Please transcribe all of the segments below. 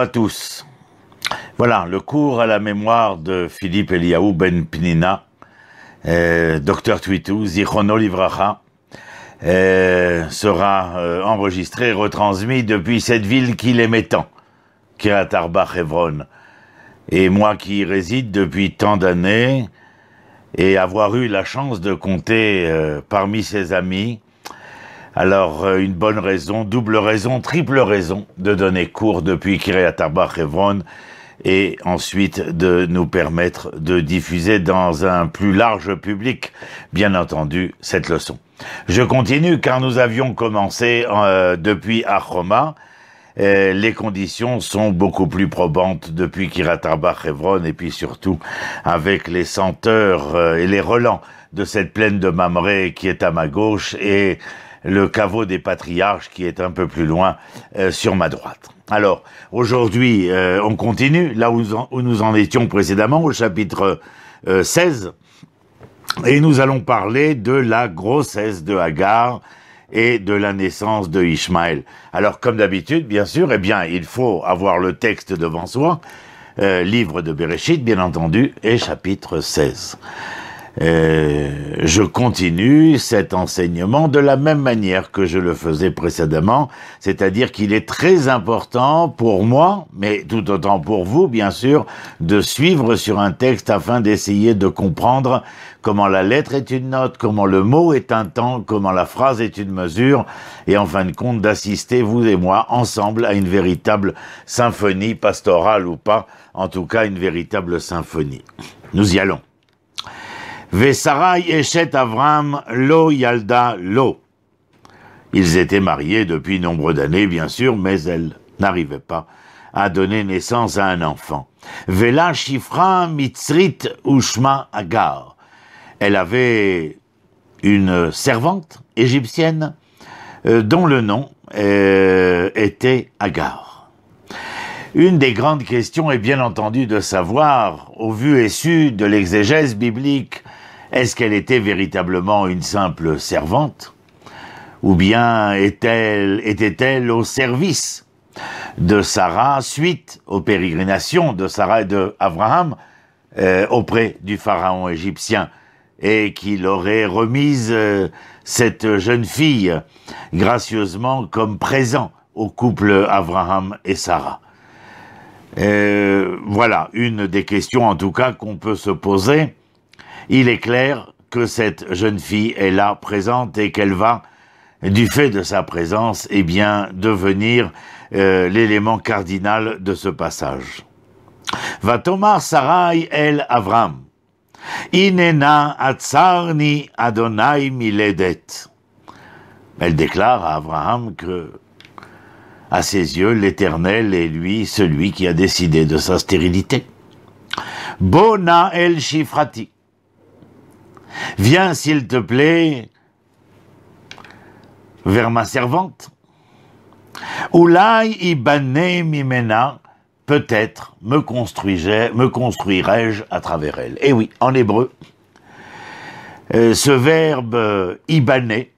à tous. Voilà, le cours à la mémoire de Philippe Eliaou Ben Pnina, Dr Twitou, Zichrono Livracha, sera enregistré et retransmis depuis cette ville qu'il aimait tant, Kiryat Arba Hebron. Et moi qui y réside depuis tant d'années, et avoir eu la chance de compter parmi ses amis, alors une bonne raison, double raison, triple raison de donner cours depuis Kiryat Arba Hebron et ensuite de nous permettre de diffuser dans un plus large public, bien entendu, cette leçon. Je continue car nous avions commencé depuis Achoma. Les conditions sont beaucoup plus probantes depuis Kiryat Arba Hebron et puis surtout avec les senteurs et les relents de cette plaine de Mamré qui est à ma gauche et le caveau des patriarches qui est un peu plus loin sur ma droite. Alors, aujourd'hui, on continue là où nous en étions précédemment, au chapitre 16, et nous allons parler de la grossesse de Hagar et de la naissance de Ishmaël. Alors, comme d'habitude, bien sûr, eh bien, il faut avoir le texte devant soi, livre de Bereshit, bien entendu, et chapitre 16. Je continue cet enseignement de la même manière que je le faisais précédemment, c'est-à-dire qu'il est très important pour moi, mais tout autant pour vous, bien sûr, de suivre sur un texte afin d'essayer de comprendre comment la lettre est une note, comment le mot est un temps, comment la phrase est une mesure, et en fin de compte d'assister, vous et moi, ensemble à une véritable symphonie, pastorale ou pas, en tout cas une véritable symphonie. Nous y allons. Vesarai Eshet Avram Lo Yalda Lo. Ils étaient mariés depuis nombre d'années, bien sûr, mais elle n'arrivait pas à donner naissance à un enfant. Vela Shifra Mitzrit Ushma Hagar. Elle avait une servante égyptienne dont le nom était Hagar. Une des grandes questions est bien entendu de savoir, au vu et su de l'exégèse biblique, est-ce qu'elle était véritablement une simple servante? Ou bien était-elle au service de Sarah suite aux pérégrinations de Sarah et de Abraham auprès du pharaon égyptien et qu'il aurait remise cette jeune fille gracieusement comme présent au couple Abraham et Sarah? Voilà une des questions en tout cas qu'on peut se poser. Il est clair que cette jeune fille est là, présente, et qu'elle va, du fait de sa présence, eh bien, devenir l'élément cardinal de ce passage. Va Tomar Sarai el Avram, Inena atzarni Adonai miledet. Elle déclare à Abraham que, à ses yeux, l'Éternel est lui, celui qui a décidé de sa stérilité. Bona el Shifrati. Viens, s'il te plaît, vers ma servante. Ulai ibane mimena, peut-être me construirai-je à travers elle. Et oui, en hébreu, ce verbe ibané,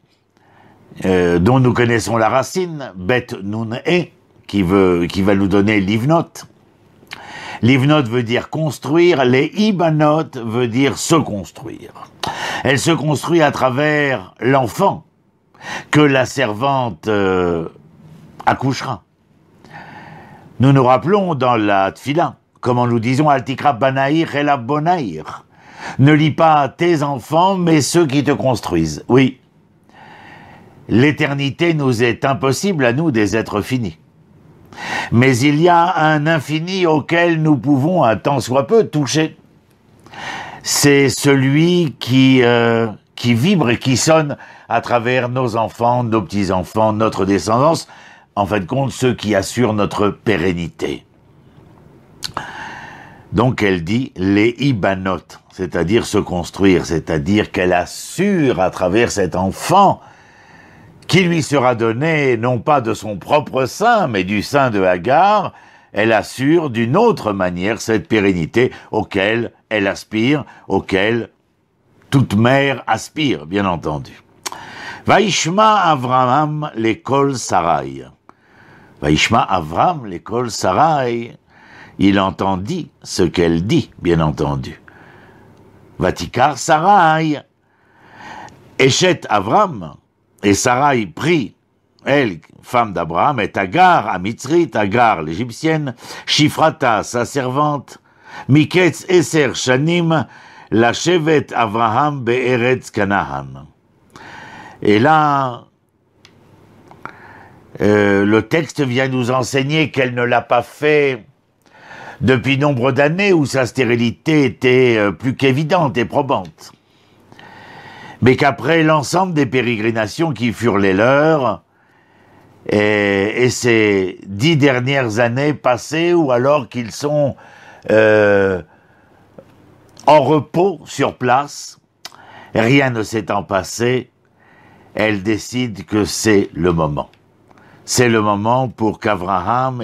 dont nous connaissons la racine, bet nun e, qui va nous donner livnot. Livnot veut dire construire, les ibanot veut dire se construire. Elle se construit à travers l'enfant que la servante accouchera. Nous nous rappelons dans la Tfila, comment nous disons Altikra Banaïr et la Bonaïr. Ne lis pas tes enfants, mais ceux qui te construisent. Oui, l'éternité nous est impossible à nous des êtres finis. Mais il y a un infini auquel nous pouvons un tant soit peu toucher. C'est celui qui vibre et qui sonne à travers nos enfants, nos petits-enfants, notre descendance, en fin de compte, ceux qui assurent notre pérennité. Donc elle dit les ibanot, c'est-à-dire se construire, c'est-à-dire qu'elle assure à travers cet enfant qui lui sera donné non pas de son propre sein, mais du sein de Hagar, elle assure d'une autre manière cette pérennité auquel elle aspire, auquel toute mère aspire, bien entendu. Vaishma Avraham l'école Sarai. Vaishma Avram, l'école Sarai, il entendit ce qu'elle dit, bien entendu. Vatikar Sarai, Échet Avram, et Sarai prit, elle, femme d'Abraham, et Agar, Amitzrit, Agar, l'égyptienne, Shifrata, sa servante, Miketz Eser Shanim, la Shevet Avraham Be'eretz Canaan. Et là, le texte vient nous enseigner qu'elle ne l'a pas fait depuis nombre d'années où sa stérilité était plus qu'évidente et probante. Mais qu'après l'ensemble des pérégrinations qui furent les leurs, et ces 10 dernières années passées, ou alors qu'ils sont en repos sur place, rien ne s'étant passé, elle décide que c'est le moment. C'est le moment pour qu'Abraham,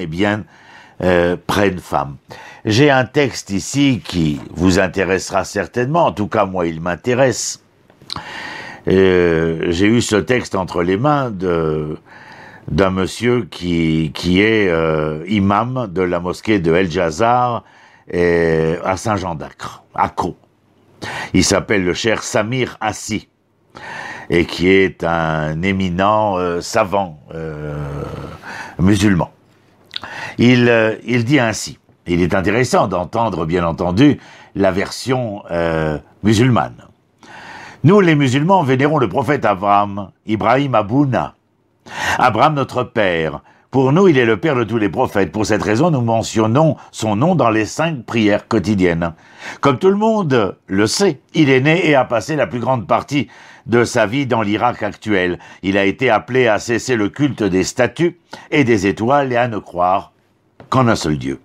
prenne femme. J'ai un texte ici qui vous intéressera certainement, en tout cas moi il m'intéresse. J'ai eu ce texte entre les mains d'un monsieur qui est imam de la mosquée de El Jazar à Saint-Jean-d'Acre, à Caux. Il s'appelle le cher Samir Hassi, et qui est un éminent savant musulman. Il dit ainsi, il est intéressant d'entendre bien entendu la version musulmane. Nous les musulmans vénérons le prophète Abraham, Ibrahim Abouna, Abraham notre père. Pour nous, il est le père de tous les prophètes. Pour cette raison, nous mentionnons son nom dans les 5 prières quotidiennes. Comme tout le monde le sait, il est né et a passé la plus grande partie de sa vie dans l'Irak actuel. Il a été appelé à cesser le culte des statues et des étoiles et à ne croire qu'en un seul Dieu.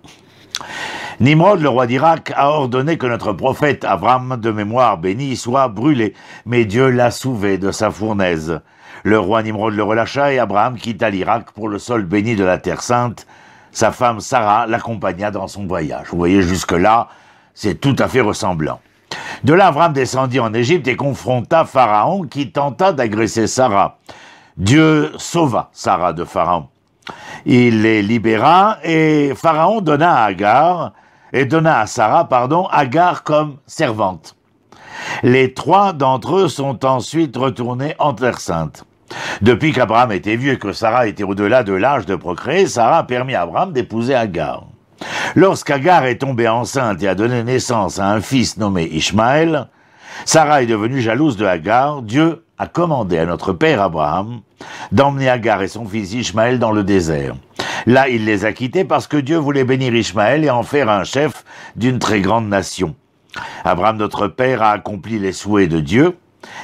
Nimrod, le roi d'Irak, a ordonné que notre prophète Abraham, de mémoire béni, soit brûlé, mais Dieu l'a sauvé de sa fournaise. Le roi Nimrod le relâcha et Abraham quitta l'Irak pour le sol béni de la Terre Sainte. Sa femme Sarah l'accompagna dans son voyage. Vous voyez, jusque-là, c'est tout à fait ressemblant. De là, Abraham descendit en Égypte et confronta Pharaon qui tenta d'agresser Sarah. Dieu sauva Sarah de Pharaon. Il les libéra et Pharaon donna à Sarah, Agar comme servante. Les 3 d'entre eux sont ensuite retournés en Terre Sainte. Depuis qu'Abraham était vieux et que Sarah était au-delà de l'âge de procréer, Sarah a permis à Abraham d'épouser Agar. Lorsqu'Agar est tombée enceinte et a donné naissance à un fils nommé Ishmaël, Sarah est devenue jalouse de Agar. Dieu a commandé à notre père Abraham d'emmener Agar et son fils Ishmaël dans le désert. Là, il les a quittés parce que Dieu voulait bénir Ishmaël et en faire un chef d'une très grande nation. Abraham, notre père, a accompli les souhaits de Dieu.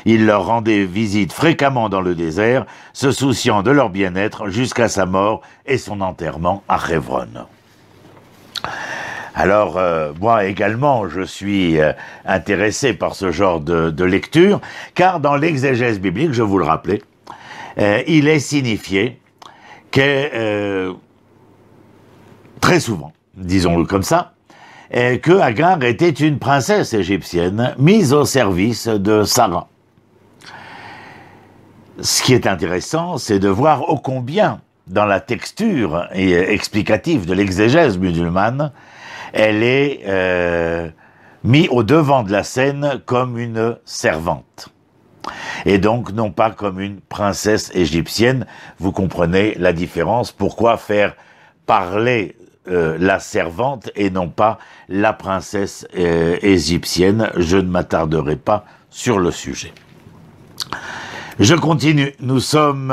Il leur rendait visite fréquemment dans le désert, se souciant de leur bien-être jusqu'à sa mort et son enterrement à Hebron. Alors, moi également, je suis intéressé par ce genre de lecture, car dans l'exégèse biblique, je vous le rappelais, il est signifié que, très souvent, disons-le comme ça, que Agar était une princesse égyptienne mise au service de Sarah. Ce qui est intéressant, c'est de voir ô combien, dans la texture explicative de l'exégèse musulmane, elle est mise au devant de la scène comme une servante. Et donc, non pas comme une princesse égyptienne. Vous comprenez la différence. Pourquoi faire parler la servante et non pas la princesse égyptienne? Je ne m'attarderai pas sur le sujet. Je continue. Nous sommes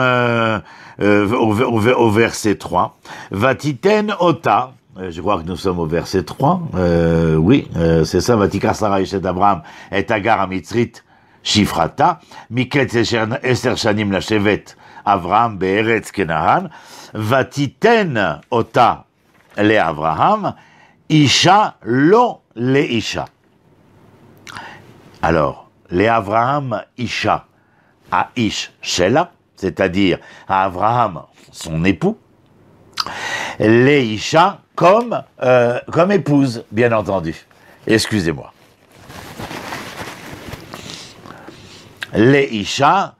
au verset 3. Vatiten ota. Je crois que nous sommes au verset 3. Oui, c'est ça. Vatikar Sarah Échet Abraham et Agar Amitzrit Shifrata. Miketz Eser Shanim la Shevet Avraham Be'eretz Canaan. Vatiten ota le Avraham. Isha lo le Isha. Alors, le Avraham Isha à Ish Shela, c'est-à-dire à Avraham, son époux, les Isha comme épouse, bien entendu. Excusez-moi. Les Isha,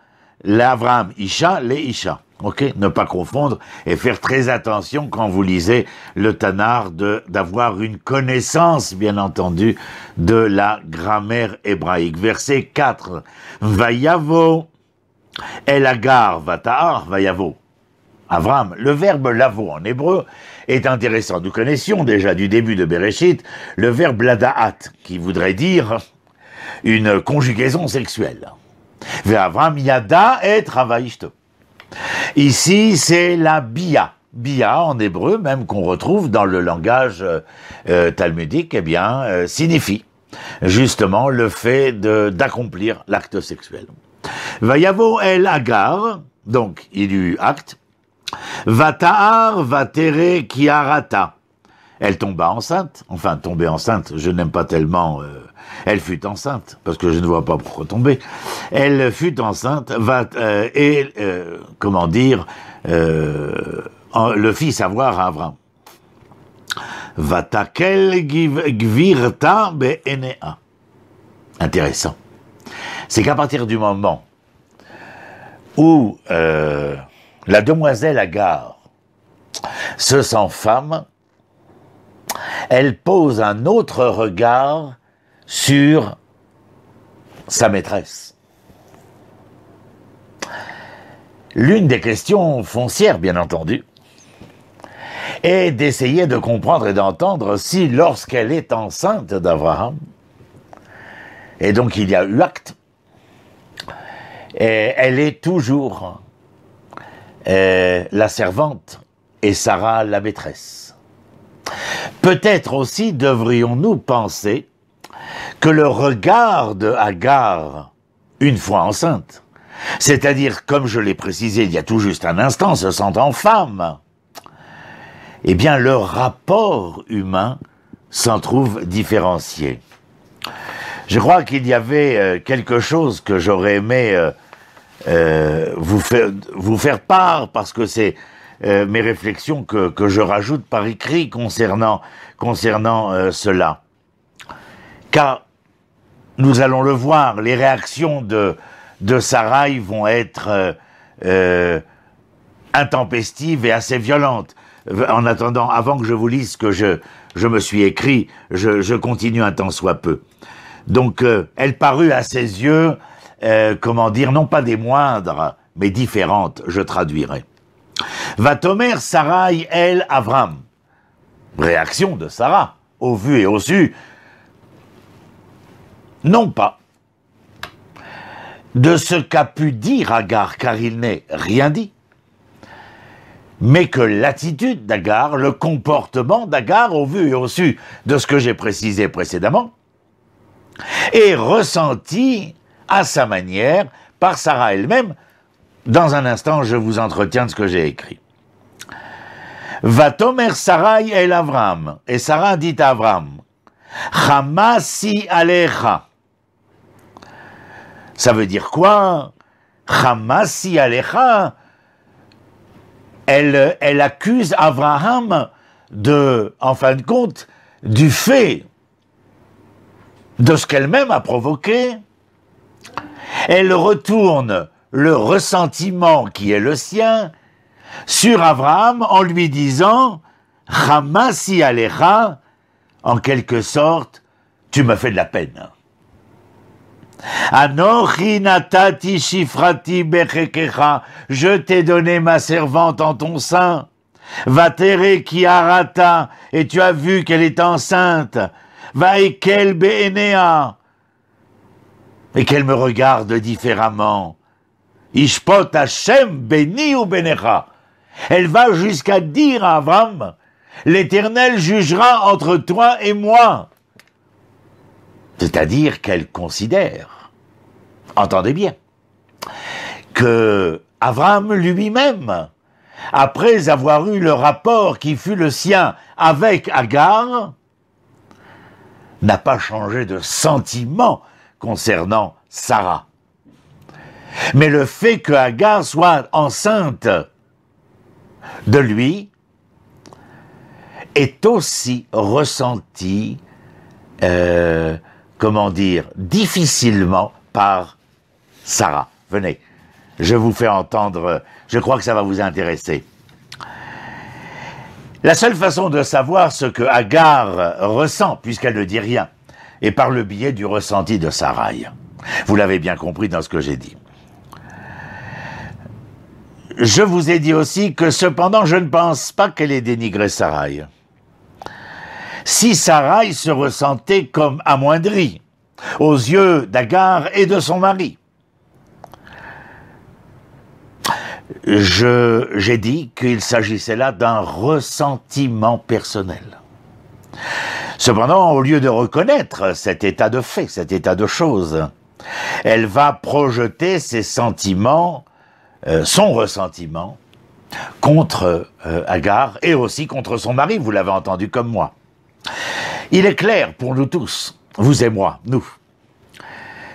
l'Avraham Isha, les Isha. Ok, ne pas confondre et faire très attention quand vous lisez le Tanar d'avoir une connaissance, bien entendu, de la grammaire hébraïque. Verset 4. Vayavo el Agar vata'ar vayavo. Avram, le verbe lavo en hébreu est intéressant. Nous connaissions déjà du début de Bereshit le verbe lada'at, qui voudrait dire une conjugaison sexuelle. Ve'avram yada et travaishto. Ici, c'est la bia. Bia, en hébreu, même qu'on retrouve dans le langage talmudique, eh bien, signifie justement le fait d'accomplir l'acte sexuel. Vayavo el Agar, donc il y eut acte. Vata'ar vatere kiarata. Elle tomba enceinte, enfin tomber enceinte, je n'aime pas tellement, elle fut enceinte, parce que je ne vois pas pourquoi tomber. Elle fut enceinte, comment dire, le fit savoir à Avram. Vatakel gvirta be'enea. Intéressant. C'est qu'à partir du moment où la demoiselle Agar se sent femme, elle pose un autre regard sur sa maîtresse. L'une des questions foncières, bien entendu, est d'essayer de comprendre et d'entendre si, lorsqu'elle est enceinte d'Abraham, et donc il y a eu acte, et elle est toujours la servante et Sarah la maîtresse. Peut-être aussi devrions-nous penser que le regard de Agar, une fois enceinte, c'est-à-dire, comme je l'ai précisé il y a tout juste un instant, se sentant femme, eh bien, le rapport humain s'en trouve différencié. Je crois qu'il y avait quelque chose que j'aurais aimé vous faire part, parce que c'est mes réflexions que je rajoute par écrit concernant cela. Car, nous allons le voir, les réactions de Sarai vont être intempestives et assez violentes. En attendant, avant que je vous lise ce que je me suis écrit, je continue un tant soit peu. Donc, elle parut à ses yeux, comment dire, non pas des moindres, mais différentes, je traduirai. Vatomer Sarai el Avram. Réaction de Sarah, au vu et au su. Non pas de ce qu'a pu dire Agar, car il n'est rien dit, mais que l'attitude d'Agar, le comportement d'Agar, au vu et au su de ce que j'ai précisé précédemment, est ressenti à sa manière par Sarah elle-même. Dans un instant, je vous entretiens de ce que j'ai écrit. Vatomer Sarai el Avram. Et Sarah dit à Avram, Chamasi alecha. Ça veut dire quoi? Chamasi alecha. Elle accuse Abraham en fin de compte, du fait de ce qu'elle-même a provoqué. Elle retourne le ressentiment qui est le sien sur Abraham en lui disant « Chamasi alecha » en quelque sorte, tu me fais de la peine. « Anochi natati shifrati bechekecha » je t'ai donné ma servante en ton sein. « Vatere ki arata » et tu as vu qu'elle est enceinte. « Vaekel be'enea » et qu'elle me regarde différemment. Ishpot Hashem béni ou benecha. Elle va jusqu'à dire à Avram, l'Éternel jugera entre toi et moi. C'est-à-dire qu'elle considère, entendez bien, que Avram lui-même, après avoir eu le rapport qui fut le sien avec Agar, n'a pas changé de sentiment concernant Sarah. Mais le fait que Agar soit enceinte de lui est aussi ressenti, difficilement par Sarah. Venez, je vous fais entendre, je crois que ça va vous intéresser. La seule façon de savoir ce que Agar ressent, puisqu'elle ne dit rien, est par le biais du ressenti de Sarai. Vous l'avez bien compris dans ce que j'ai dit. Je vous ai dit aussi que cependant, je ne pense pas qu'elle ait dénigré Sarai. Si Sarai se ressentait comme amoindrie aux yeux d'Agar et de son mari, j'ai dit qu'il s'agissait là d'un ressentiment personnel. Cependant, au lieu de reconnaître cet état de fait, cet état de choses, elle va projeter ses sentiments, son ressentiment, contre Agar et aussi contre son mari, vous l'avez entendu comme moi. Il est clair pour nous tous, vous et moi, nous,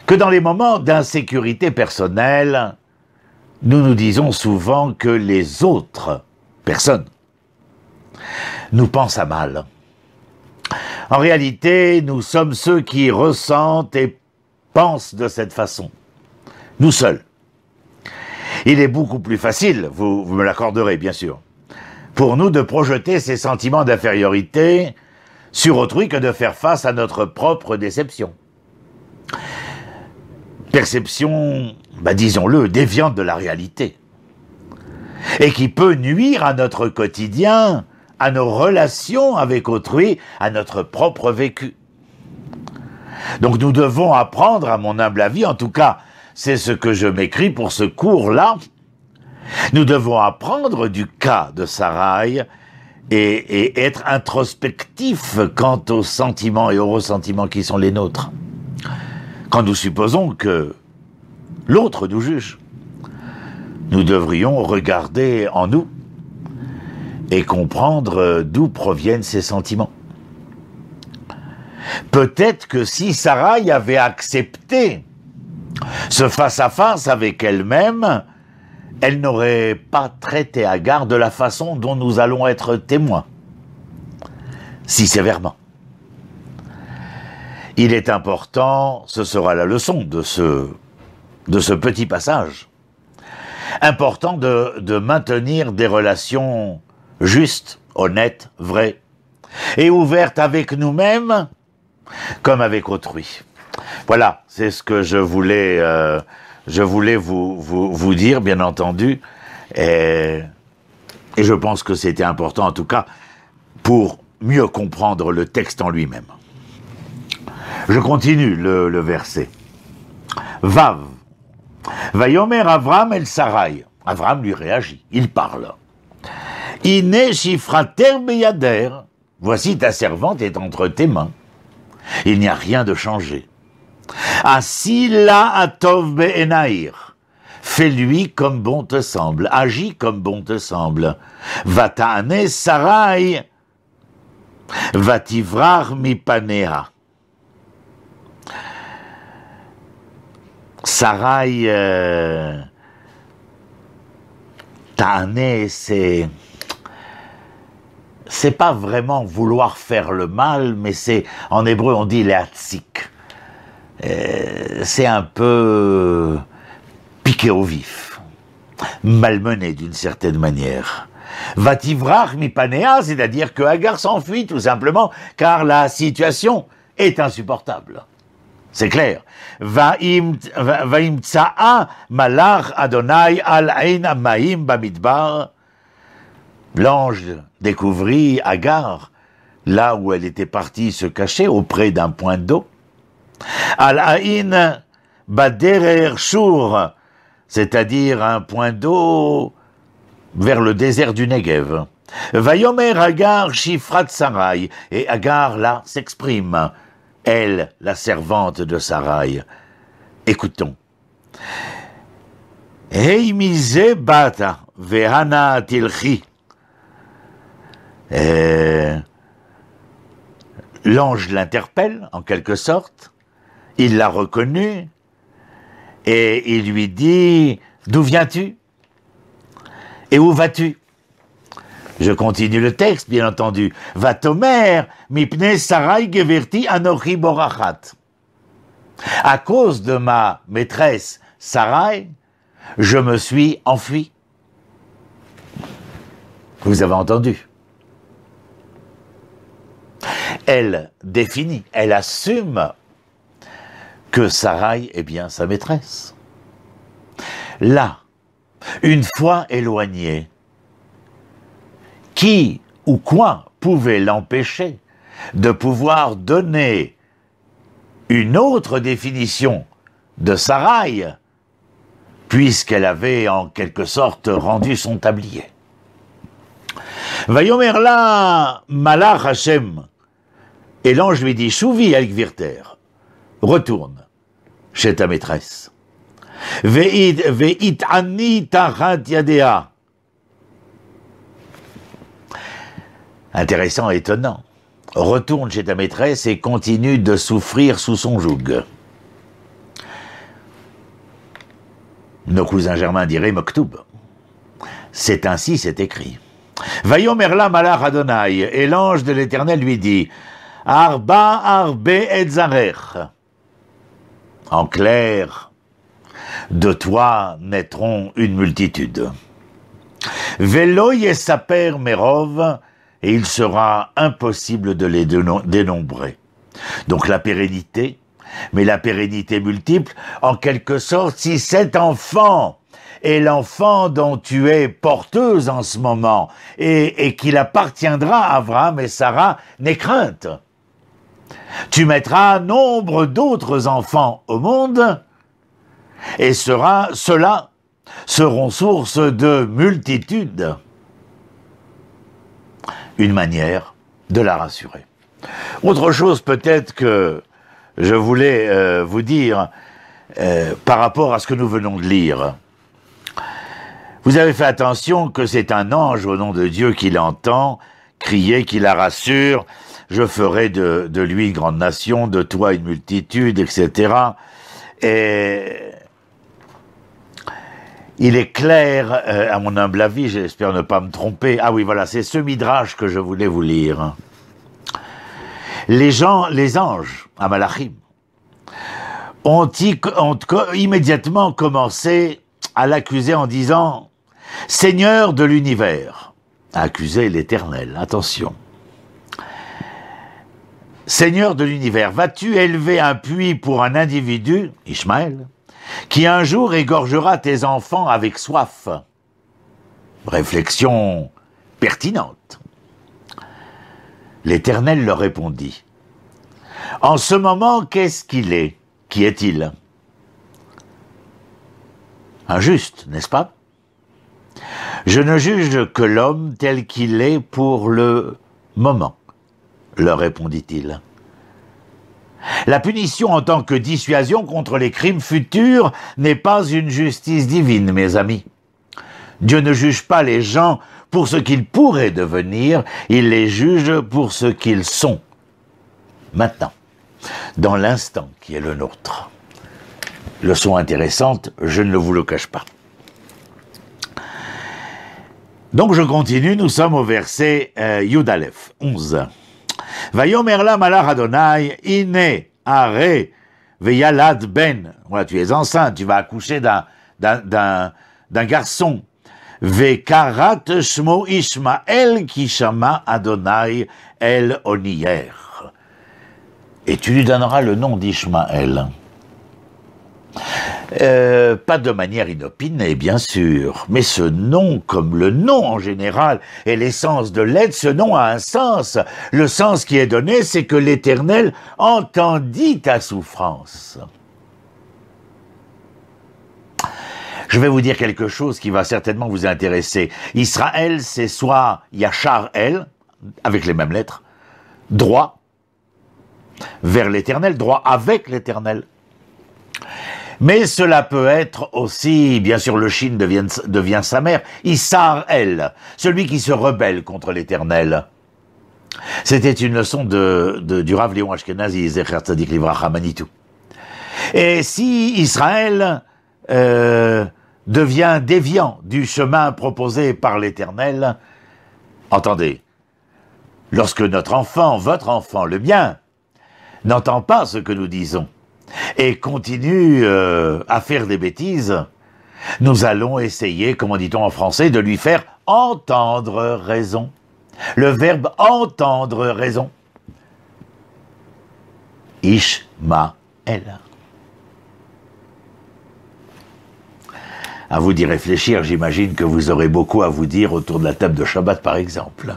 que dans les moments d'insécurité personnelle, nous nous disons souvent que les autres personnes nous pensent à mal. En réalité, nous sommes ceux qui ressentent et pensent de cette façon. Nous seuls. Il est beaucoup plus facile, vous me l'accorderez bien sûr, pour nous de projeter ces sentiments d'infériorité sur autrui que de faire face à notre propre déception. Perception, disons-le, déviante de la réalité, et qui peut nuire à notre quotidien, à nos relations avec autrui, à notre propre vécu. Donc nous devons apprendre, à mon humble avis, en tout cas, c'est ce que je m'écris pour ce cours-là, nous devons apprendre du cas de Sarai et être introspectifs quant aux sentiments et aux ressentiments qui sont les nôtres. Quand nous supposons que l'autre nous juge, nous devrions regarder en nous et comprendre d'où proviennent ces sentiments. Peut-être que si Sarai avait accepté ce face-à-face avec elle-même, elle n'aurait pas traité Agar de la façon dont nous allons être témoins, si sévèrement. Il est important, ce sera la leçon de ce petit passage, important de maintenir des relations justes, honnêtes, vraies, et ouvertes avec nous-mêmes comme avec autrui. Voilà, c'est ce que je voulais vous dire, bien entendu, et je pense que c'était important, en tout cas, pour mieux comprendre le texte en lui-même. Je continue le verset. Vav. Vayomer Avram el Sarai. Avram lui réagit, il parle. Ine shifrater beyader. Voici ta servante est entre tes mains. Il n'y a rien de changé. Asila atov be'enair. Fais-lui comme bon te semble. Agis comme bon te semble. Vata'ane Sarai. Vativrar mipanea. Sarai, ta'ane, c'est pas vraiment vouloir faire le mal, mais c'est, en hébreu on dit lehatzik. C'est un peu piqué au vif, malmené d'une certaine manière. Vativrach mipanea, c'est-à-dire que Agar s'enfuit tout simplement, car la situation est insupportable. C'est clair. Vaimtsa'a malach Adonai al ain amaim bamidbar. L'ange découvrit Agar, là où elle était partie se cacher, auprès d'un point d'eau. Al ain baderer shur, c'est-à-dire un point d'eau vers le désert du Negev. Vayomer Agar shifrat Sarai. Et Agar, là, s'exprime. Elle, la servante de Sarai. Écoutons. Hei mize bata vehana tilchi. L'ange l'interpelle, en quelque sorte. Il l'a reconnue. Et il lui dit, d'où viens-tu? Et où vas-tu? Je continue le texte, bien entendu. Vatomer, mipne Sarai geverti anochi borachat. À cause de ma maîtresse Sarai, je me suis enfui. Vous avez entendu. Elle définit, elle assume que Sarai est bien sa maîtresse. Là, une fois éloignée, qui ou quoi pouvait l'empêcher de pouvoir donner une autre définition de Sarai, puisqu'elle avait en quelque sorte rendu son tablier. Vayomer la Malach Hashem, et l'ange lui dit, Chouvi el Gvirter, retourne chez ta maîtresse. Ve'it ani tachat yadea. Intéressant, étonnant. Retourne chez ta maîtresse et continue de souffrir sous son joug. Nos cousins germains diraient Moktoub. C'est ainsi, c'est écrit. Vayomer la Malach Adonai, et l'ange de l'Éternel lui dit, Arba arbe et zarech. En clair, de toi naîtront une multitude. Velo yesaper merov, et il sera impossible de les dénombrer. Donc la pérennité, mais la pérennité multiple, en quelque sorte, si cet enfant est l'enfant dont tu es porteuse en ce moment, et qu'il appartiendra à Abraham et Sarah, n'aie crainte. Tu mettras nombre d'autres enfants au monde, et ceux-là seront source de multitudes. Une manière de la rassurer. Autre chose peut-être que je voulais vous dire par rapport à ce que nous venons de lire. Vous avez fait attention que c'est un ange au nom de Dieu qui l'entend crier, qui la rassure. Je ferai de lui une grande nation, de toi une multitude, etc. Et il est clair, à mon humble avis, j'espère ne pas me tromper. Ah oui, voilà, c'est ce midrash que je voulais vous lire. Les anges, à Malachim, ont immédiatement commencé à l'accuser en disant « Seigneur de l'univers », à accuser l'Éternel, attention. « Seigneur de l'univers, vas-tu élever un puits pour un individu, Ishmaël, qui un jour égorgera tes enfants avec soif ?» Réflexion pertinente. L'Éternel leur répondit « En ce moment, qu'est-ce qu'il est? Qui est-il? Injuste, n'est-ce pas? Je ne juge que l'homme tel qu'il est pour le moment, leur répondit-il. La punition en tant que dissuasion contre les crimes futurs n'est pas une justice divine, mes amis. Dieu ne juge pas les gens pour ce qu'ils pourraient devenir, il les juge pour ce qu'ils sont. Maintenant, dans l'instant qui est le nôtre. Leçon intéressante, je ne vous le cache pas. Donc je continue, nous sommes au verset Yud Aleph, 11. Vayomer la Malach Adonai, ine are veyalad ben. Voilà, tu es enceinte, tu vas accoucher d'un garçon. Vekarat shmo Ishmael kishama Adonai el onier. Et tu lui donneras le nom d'Ishmaël. Pas de manière inopinée, bien sûr, mais ce nom, comme le nom en général, est l'essence de l'être, ce nom a un sens. Le sens qui est donné, c'est que l'Éternel entendit ta souffrance. Je vais vous dire quelque chose qui va certainement vous intéresser. Israël, c'est soit Yachar El, avec les mêmes lettres, droit, vers l'Éternel, droit avec l'Éternel. Mais cela peut être aussi, bien sûr, le Shin devient sa mère, Issar El, celui qui se rebelle contre l'Éternel. C'était une leçon du Rav Léon Ashkenazi, Zecher Tzadik Livracha Manitou. Et si Israël devient déviant du chemin proposé par l'Éternel, entendez, lorsque notre enfant, votre enfant, le mien, n'entend pas ce que nous disons et continue à faire des bêtises, nous allons essayer, comment dit-on en français, de lui faire entendre raison. Le verbe entendre raison. Ishmael. À vous d'y réfléchir, j'imagine que vous aurez beaucoup à vous dire autour de la table de Shabbat, par exemple.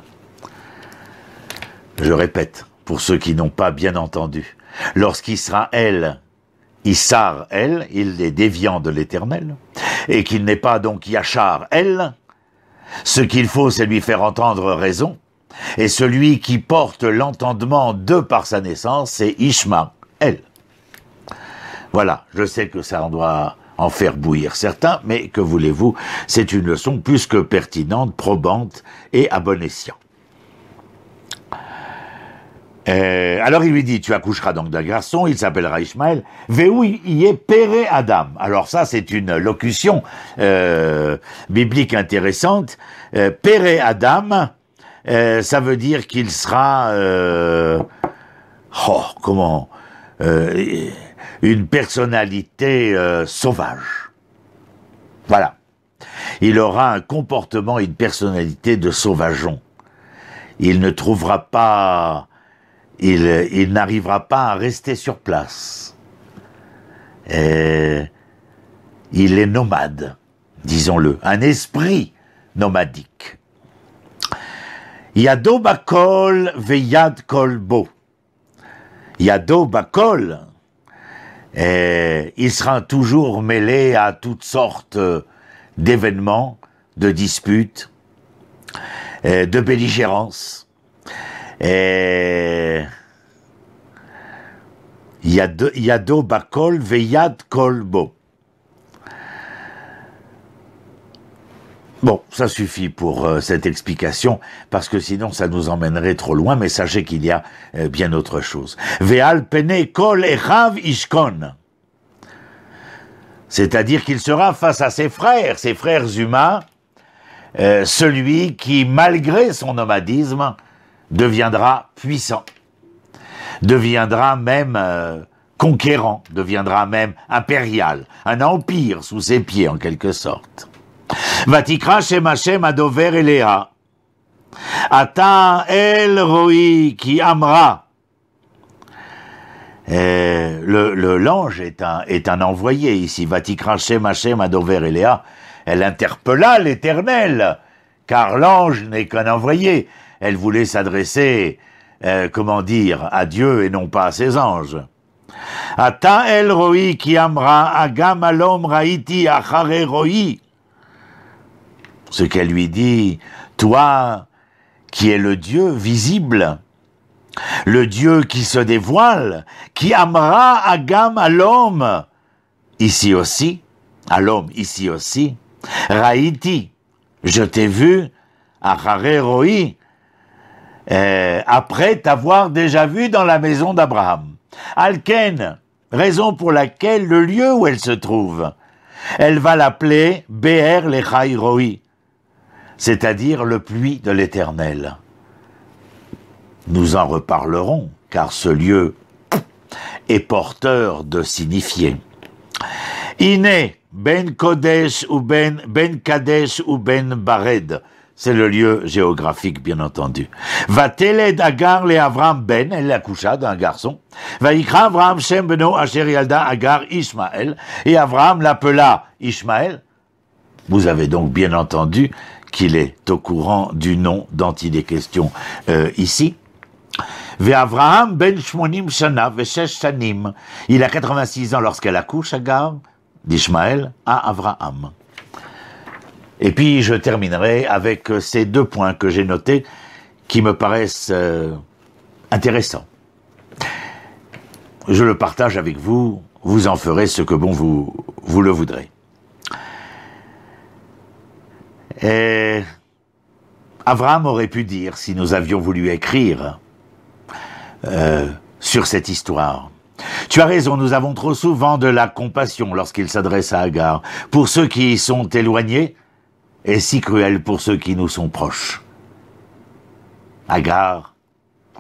Je répète, pour ceux qui n'ont pas bien entendu, lorsqu'Israël, Issar, elle, il est déviant de l'Éternel, et qu'il n'est pas donc Yachar, elle, ce qu'il faut, c'est lui faire entendre raison, et celui qui porte l'entendement de par sa naissance, c'est Ishmael. Voilà, je sais que ça en doit en faire bouillir certains, mais que voulez-vous, c'est une leçon plus que pertinente, probante et à bon escient. Alors il lui dit, tu accoucheras donc d'un garçon, il s'appellera Ishmael, Veou y est Péré Adam. Alors ça c'est une locution biblique intéressante. Péré Adam, ça veut dire qu'il sera, une personnalité sauvage. Voilà. Il aura un comportement et une personnalité de sauvageon. Il ne trouvera pas... Il n'arrivera pas à rester sur place. Il est nomade, disons-le, un esprit nomadique. Yado bakol veyad kol bo. Yado bakol, il sera toujours mêlé à toutes sortes d'événements, de disputes, de belligérances. Yado bakol veyad kol bo. Bon, ça suffit pour cette explication, parce que sinon ça nous emmènerait trop loin, mais sachez qu'il y a bien autre chose. Ve'al pene kol echav ishkon. C'est-à-dire qu'il sera face à ses frères humains, celui qui, malgré son nomadisme, deviendra puissant, deviendra même conquérant, deviendra même impérial, un empire sous ses pieds en quelque sorte. Vatikra Shem Hashem Adover Elea, Ata El Roi qui amra. L'ange est un envoyé ici. Vatikra Shem Hashem Adover Elea. Elle interpella l'Éternel, car l'ange n'est qu'un envoyé. Elle voulait s'adresser, à Dieu et non pas à ses anges. Ata El Roi qui amra agam alom raiti achare roi. Ce qu'elle lui dit, toi qui es le Dieu visible, le Dieu qui se dévoile, qui amra agam à l'homme, ici aussi, à l'homme ici aussi, raïti, je t'ai vu, achare roi, après t'avoir déjà vu dans la maison d'Abraham. Alken, raison pour laquelle le lieu où elle se trouve, elle va l'appeler Be'er Lechai Roi, c'est-à-dire le puits de l'Éternel. Nous en reparlerons, car ce lieu est porteur de signifier. Iné, Ben Kodesh ou Ben Kadesh ou Ben Bared, c'est le lieu géographique, bien entendu. Vateled Agar le Avram Ben, elle accoucha d'un garçon. Vaikra Avram Shem Beno Asher Yalda Agar Ishmael, et Avram l'appela Ishmael. Vous avez donc bien entendu qu'il est au courant du nom dont il est question ici. Ve'Avraham ben shmonim shana ve'shesh shanim. Il a 86 ans lorsqu'elle accouche, Agar, d'Ishmael à Avraham. Et puis je terminerai avec ces deux points que j'ai notés qui me paraissent intéressants. Je le partage avec vous, vous en ferez ce que bon vous le voudrez. Et Abraham aurait pu dire, si nous avions voulu écrire sur cette histoire, tu as raison, nous avons trop souvent de la compassion lorsqu'il s'adresse à Agar, pour ceux qui sont éloignés, et si cruel pour ceux qui nous sont proches. Agar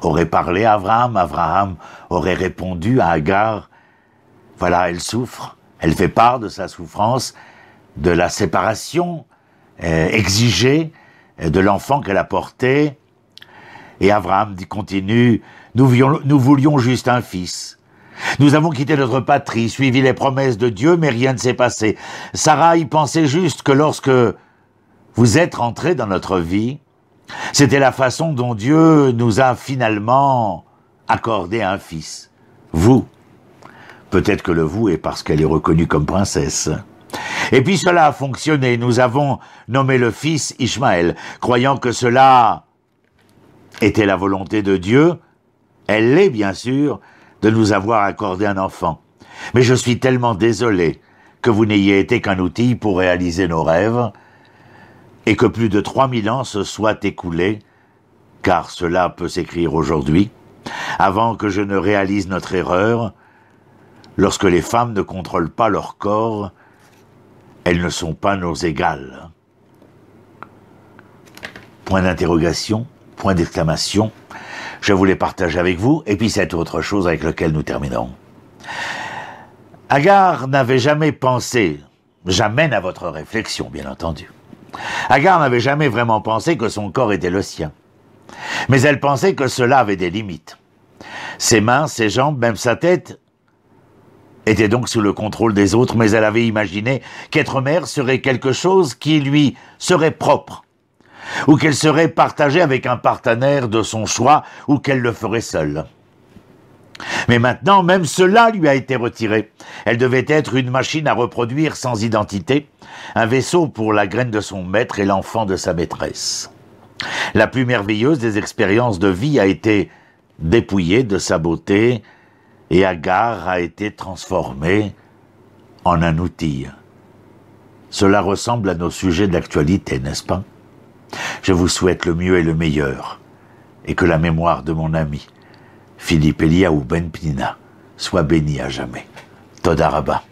aurait parlé à Abraham, Abraham aurait répondu à Agar, voilà, elle souffre, elle fait part de sa souffrance, de la séparation exigée de l'enfant qu'elle a porté. Et Abraham continue, nous voulions juste un fils. Nous avons quitté notre patrie, suivi les promesses de Dieu, mais rien ne s'est passé. Sarah y pensait juste que lorsque vous êtes rentrés dans notre vie, c'était la façon dont Dieu nous a finalement accordé un fils. Vous. Peut-être que le vous est parce qu'elle est reconnue comme princesse. Et puis cela a fonctionné. Nous avons nommé le fils Ishmaël, croyant que cela était la volonté de Dieu. Elle l'est, bien sûr, de nous avoir accordé un enfant. Mais je suis tellement désolé que vous n'ayez été qu'un outil pour réaliser nos rêves et que plus de 3000 ans se soient écoulés, car cela peut s'écrire aujourd'hui, avant que je ne réalise notre erreur. Lorsque les femmes ne contrôlent pas leur corps, elles ne sont pas nos égales. Point d'interrogation, point d'exclamation. Je voulais partager avec vous, et puis cette autre chose avec laquelle nous terminerons. Agar n'avait jamais pensé, j'amène à votre réflexion, bien entendu. Agar n'avait jamais vraiment pensé que son corps était le sien. Mais elle pensait que cela avait des limites. Ses mains, ses jambes, même sa tête était donc sous le contrôle des autres, mais elle avait imaginé qu'être mère serait quelque chose qui lui serait propre, ou qu'elle serait partagée avec un partenaire de son choix, ou qu'elle le ferait seule. Mais maintenant, même cela lui a été retiré. Elle devait être une machine à reproduire sans identité, un vaisseau pour la graine de son maître et l'enfant de sa maîtresse. La plus merveilleuse des expériences de vie a été dépouillée de sa beauté, et Agar a été transformée en un outil. Cela ressemble à nos sujets d'actualité, n'est-ce pas? Je vous souhaite le mieux et le meilleur, et que la mémoire de mon ami Philippe Eliaou Ben Pnina soit bénie à jamais. Toda Rabba.